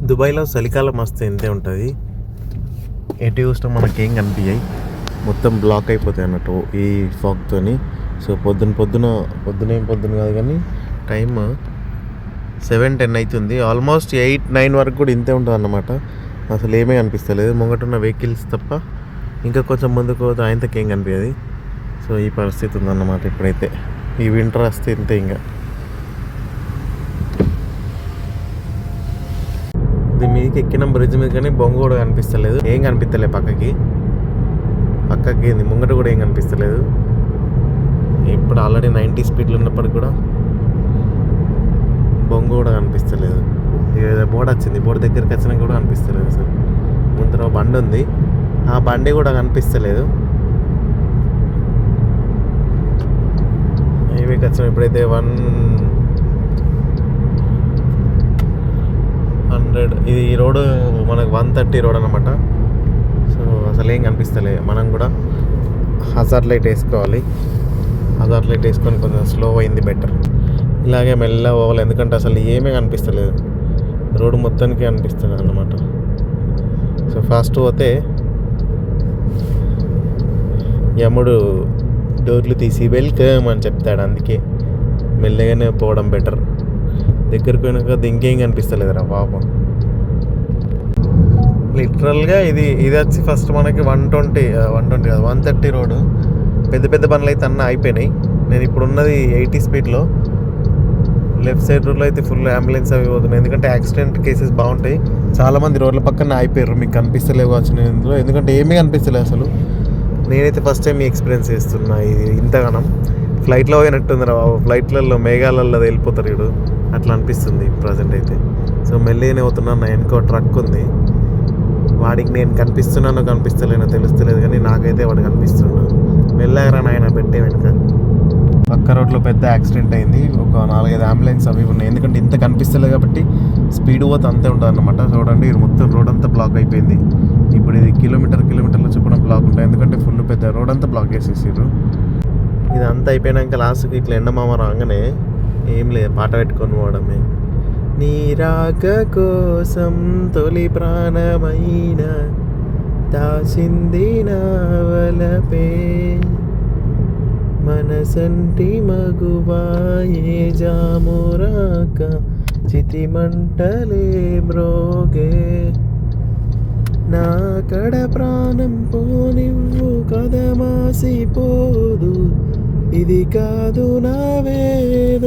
దుబాయ్లో చలికాలం వస్తే ఇంతే ఉంటుంది. ఎటు చూసినా మనకేం కనిపించాయి, మొత్తం బ్లాక్ అయిపోతాయి అన్నట్టు ఈ ఫాగ్తోని. సో పొద్దున కాదు కానీ టైమ్ 7-10 అవుతుంది. ఆల్మోస్ట్ 8-9 వరకు కూడా ఇంతే ఉంటుంది అన్నమాట. అసలు ఏమీ అనిపిస్తలేదు, ముంగటున్న వెహికల్స్ తప్ప. ఇంకా కొంచెం ముందుకు పోతే ఆయనతోకేం కనిపించదు. సో ఈ పరిస్థితి ఉందన్నమాట ఇప్పుడైతే. ఈ వింటర్ వస్తే ఇంతే. ఇంకా ఇది మీదకి ఎక్కిన బ్రిడ్జ్ మీద కానీ బొంగు కూడా కనిపిస్తలేదు, ఏం కనిపిస్తలేదు పక్కకి ముంగట కూడా ఏం కనిపిస్తలేదు. ఇప్పుడు ఆల్రెడీ 90 స్పీడ్లు ఉన్నప్పటికి కూడా బొంగు కూడా కనిపిస్తలేదు. ఏదో బోర్డు వచ్చింది, బోర్డు దగ్గరికి వచ్చినా కూడా కనిపిస్తలేదు. సార్ ముందర బండి ఉంది, ఆ బండి కూడా కనిపిస్తలేదు. హైవేకి వచ్చిన ఇప్పుడైతే 100 ఇది ఈ రోడ్డు మనకు 130 రోడ్ అనమాట. సో అసలు ఏం కనిపిస్తలేదు. మనం కూడా హజార్ లైట్ వేసుకోవాలి. హజార్ లైట్ వేసుకొని కొంచెం స్లో అయింది బెటర్. ఇలాగే మెల్లగా పోవాలి, ఎందుకంటే అసలు ఏమీ కనిపిస్తలేదు, రోడ్డు మొత్తానికి కనిపిస్తుంది అన్నమాట. సో ఫాస్ట్ పోతే యముడు డోర్లు తీసి వెల్కమ్ అని చెప్తాడు, అందుకే మెల్లగానే పోవడం బెటర్. దగ్గరికి పోయినాక ఇంకేం కనిపిస్తలేదురా పాపం. లిటరల్గా ఇది వచ్చి ఫస్ట్ మనకి 130 రోడ్డు. పెద్ద బండ్లు అయితే అన్నీ అయిపోయినాయి. నేను ఇప్పుడు ఉన్నది 80 స్పీడ్లో. లెఫ్ట్ సైడ్ రోడ్లో అయితే ఫుల్ అంబులెన్స్ అవి పోతున్నాయి, ఎందుకంటే యాక్సిడెంట్ కేసెస్ బాగుంటాయి. చాలామంది రోడ్ల పక్కన అయిపోయారు, మీకు కనిపిస్తలేవు కావచ్చు ఇందులో, ఎందుకంటే ఏమీ కనిపిస్తలేదు అసలు. నేనైతే ఫస్ట్ టైం ఎక్స్పీరియన్స్ చేస్తున్నా ఇది ఇంతగానం. ఫ్లైట్లో పోయినట్టుంది రా బాబు, ఫ్లైట్లలో మేఘాలలో వెళ్ళిపోతారు వీడు, అట్లా అనిపిస్తుంది ప్రజెంట్ అయితే. సో మెల్లిగానే అవుతున్నాను. నా వెనుక ట్రక్ ఉంది, వాడికి నేను కనిపిస్తున్నానో కనిపిస్తలేనో తెలుస్తలేదు, కానీ నాకైతే వాడు కనిపిస్తున్నాడు. మెల్లగా నాయన పెట్టే వెనుక. పక్క రోడ్లో పెద్ద యాక్సిడెంట్ అయింది, ఒక 4-5 అంబులెన్స్ అవి ఉన్నాయి, ఎందుకంటే ఇంత కనిపిస్తలేదు కాబట్టి స్పీడ్ పోతే అంతే ఉంటుంది అన్నమాట. చూడండి ఇది మొత్తం రోడ్ అంతా బ్లాక్ అయిపోయింది. ఇప్పుడు ఇది కిలోమీటర్ల చొప్పున బ్లాక్ ఉంటాయి, ఎందుకంటే ఫుల్ పెద్ద రోడ్ అంతా బ్లాక్ చేసేసారు. ఇది అంతా అయిపోయినాక లాస్ట్కి ఇట్లా ఎండమామ రాగానే ఏం లేదు, పాట పెట్టుకొని పోవడమే. నీ రాక కోసం తొలి ప్రాణమైన దాచింది నా వలపే, మనసంటి మగువాయే జామురాక చితిమంటలే బ్రోగే, నా కడ ప్రాణం పోనివ్వు కదమాసిపోదు, ఇది కాదు నా వేదన.